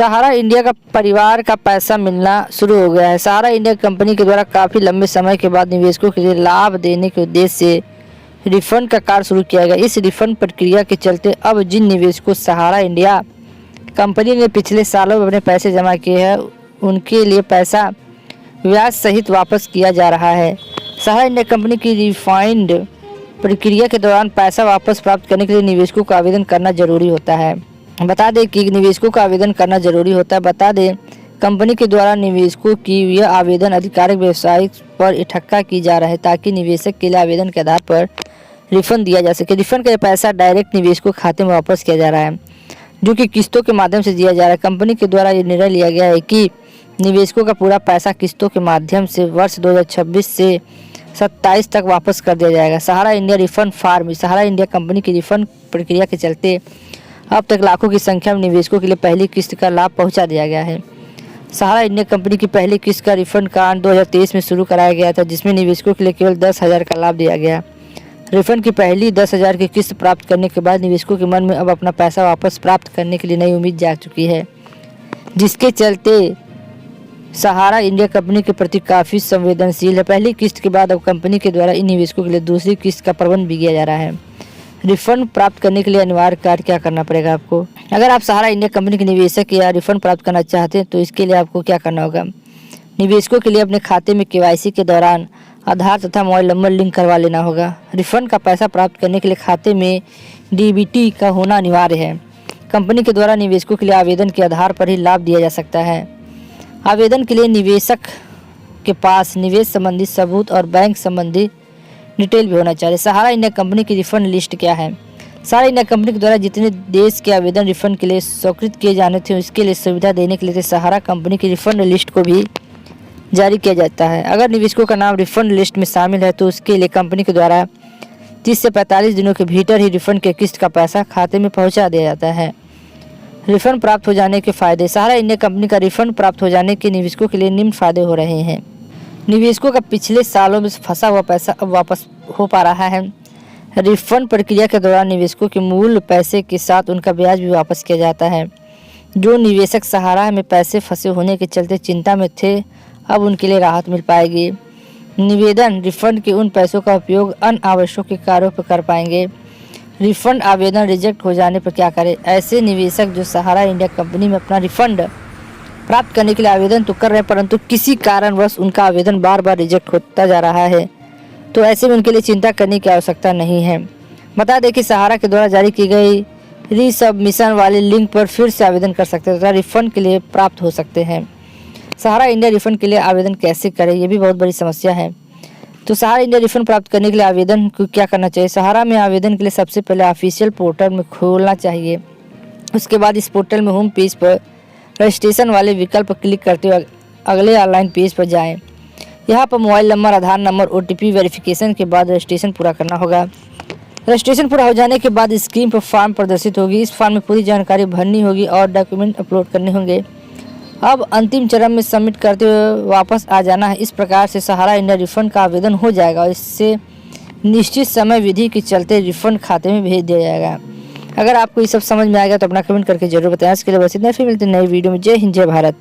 सहारा India का परिवार का पैसा मिलना शुरू हो गया है। सहारा इंडिया कंपनी के द्वारा काफ़ी लंबे समय के बाद निवेशकों के लिए लाभ देने के उद्देश्य से रिफंड का कार्य शुरू किया गया। इस रिफंड प्रक्रिया के चलते अब जिन निवेशकों सहारा इंडिया कंपनी ने पिछले सालों में अपने पैसे जमा किए हैं उनके लिए पैसा ब्याज सहित वापस किया जा रहा है। सहारा इंडिया कंपनी की रिफंड प्रक्रिया के दौरान पैसा वापस प्राप्त करने के लिए निवेशकों को आवेदन करना जरूरी होता है। बता दें कि निवेशकों का आवेदन करना जरूरी होता है। बता दें कंपनी के द्वारा निवेशकों की यह आवेदन आधिकारिक वेबसाइट पर इकट्ठा की जा रहा है ताकि निवेशक के लिए आवेदन के आधार पर रिफंड दिया जा सके। रिफंड का पैसा डायरेक्ट निवेशकों के खाते में वापस किया जा रहा है जो कि किस्तों के माध्यम से दिया जा रहा है। कंपनी के द्वारा ये निर्णय लिया गया है कि निवेशकों का पूरा पैसा किस्तों के माध्यम से वर्ष 2026 से 27 तक वापस कर दिया जाएगा। सहारा इंडिया रिफंड फार्म सहारा इंडिया कंपनी की रिफंड प्रक्रिया के चलते अब तक लाखों की संख्या में निवेशकों के लिए पहली किस्त का लाभ पहुंचा दिया गया है। सहारा इंडिया कंपनी की पहली किस्त का रिफंड कार्य 2023 में शुरू कराया गया था जिसमें निवेशकों के लिए केवल 10,000 का लाभ दिया गया। रिफंड की पहली 10,000 की किस्त प्राप्त करने के बाद निवेशकों के मन में अब अपना पैसा वापस प्राप्त करने के लिए नई उम्मीद जाग चुकी है, जिसके चलते सहारा इंडिया कंपनी के प्रति काफ़ी संवेदनशील है। पहली किस्त के बाद अब कंपनी के द्वारा इन निवेशकों के लिए दूसरी किस्त का प्रबंध भी किया जा रहा है। रिफंड प्राप्त करने के लिए अनिवार्य कार्य क्या करना पड़ेगा आपको? अगर आप सहारा इंडिया कंपनी के निवेशक या रिफंड प्राप्त करना चाहते हैं तो इसके लिए आपको क्या करना होगा? निवेशकों के लिए अपने खाते में केवाईसी के दौरान आधार तथा मोबाइल नंबर लिंक करवा लेना होगा। रिफंड का पैसा प्राप्त करने के लिए खाते में डीबीटी का होना अनिवार्य है। कंपनी के द्वारा निवेशकों के लिए आवेदन के आधार पर ही लाभ दिया जा सकता है। आवेदन के लिए निवेशक के पास निवेश संबंधी सबूत और बैंक संबंधी डिटेल भी होना चाहिए। सहारा इंडिया कंपनी की रिफंड लिस्ट क्या है? सहारा इंडिया कंपनी के द्वारा जितने देश के आवेदन रिफंड के लिए स्वीकृत किए जाने थे उसके लिए सुविधा देने के लिए सहारा कंपनी की रिफंड लिस्ट को भी जारी किया जाता है। अगर निवेशकों का नाम रिफंड लिस्ट में शामिल है तो उसके लिए कंपनी के द्वारा 30 से 45 दिनों के भीतर ही रिफंड के किस्त का पैसा खाते में पहुँचा दिया जाता है। रिफंड प्राप्त हो जाने के फायदे। सहारा इंडिया कंपनी का रिफंड प्राप्त हो जाने के निवेशकों के लिए निम्न फायदे हो रहे हैं। निवेशकों का पिछले सालों में फंसा हुआ पैसा अब वापस हो पा रहा है। रिफंड प्रक्रिया के दौरान निवेशकों के मूल पैसे के साथ उनका ब्याज भी वापस किया जाता है। जो निवेशक सहारा में पैसे फंसे होने के चलते चिंता में थे अब उनके लिए राहत मिल पाएगी। निवेदन रिफंड के उन पैसों का उपयोग अनावश्यक कार्यों पर कर पाएंगे। रिफंड आवेदन रिजेक्ट हो जाने पर क्या करें? ऐसे निवेशक जो सहारा इंडिया कंपनी में अपना रिफंड प्राप्त करने के लिए आवेदन तो कर रहे हैं परंतु किसी कारणवश उनका आवेदन बार बार रिजेक्ट होता जा रहा है तो ऐसे में उनके लिए चिंता करने की आवश्यकता नहीं है। बता दें कि सहारा के द्वारा जारी की गई रीसबमिशन वाले लिंक पर फिर से आवेदन कर सकते हैं तथा रिफंड के लिए प्राप्त हो सकते हैं। सहारा इंडिया रिफंड के लिए आवेदन कैसे करें, ये भी बहुत बड़ी समस्या है। तो सहारा इंडिया रिफंड प्राप्त करने के लिए आवेदन को क्या करना चाहिए? सहारा में आवेदन के लिए सबसे पहले ऑफिशियल पोर्टल में खोलना चाहिए। उसके बाद इस पोर्टल में होम पेज पर रजिस्ट्रेशन वाले विकल्प पर क्लिक करते हुए अगले ऑनलाइन पेज पर जाएं। यहाँ पर मोबाइल नंबर, आधार नंबर, OTP वेरिफिकेशन के बाद रजिस्ट्रेशन पूरा करना होगा। रजिस्ट्रेशन पूरा हो जाने के बाद स्क्रीन पर फॉर्म प्रदर्शित होगी। इस फॉर्म में पूरी जानकारी भरनी होगी और डॉक्यूमेंट अपलोड करने होंगे। अब अंतिम चरण में सबमिट करते हुए वापस आ जाना है। इस प्रकार से सहारा इंडिया रिफंड का आवेदन हो जाएगा और इससे निश्चित समय विधि के चलते रिफंड खाते में भेज दिया जाएगा। अगर आपको ये सब समझ में आएगा तो अपना कमेंट करके जरूर बताएं। इसके लिए बस इतना, फिर मिलते हैं नई वीडियो में। जय हिंद, जय भारत।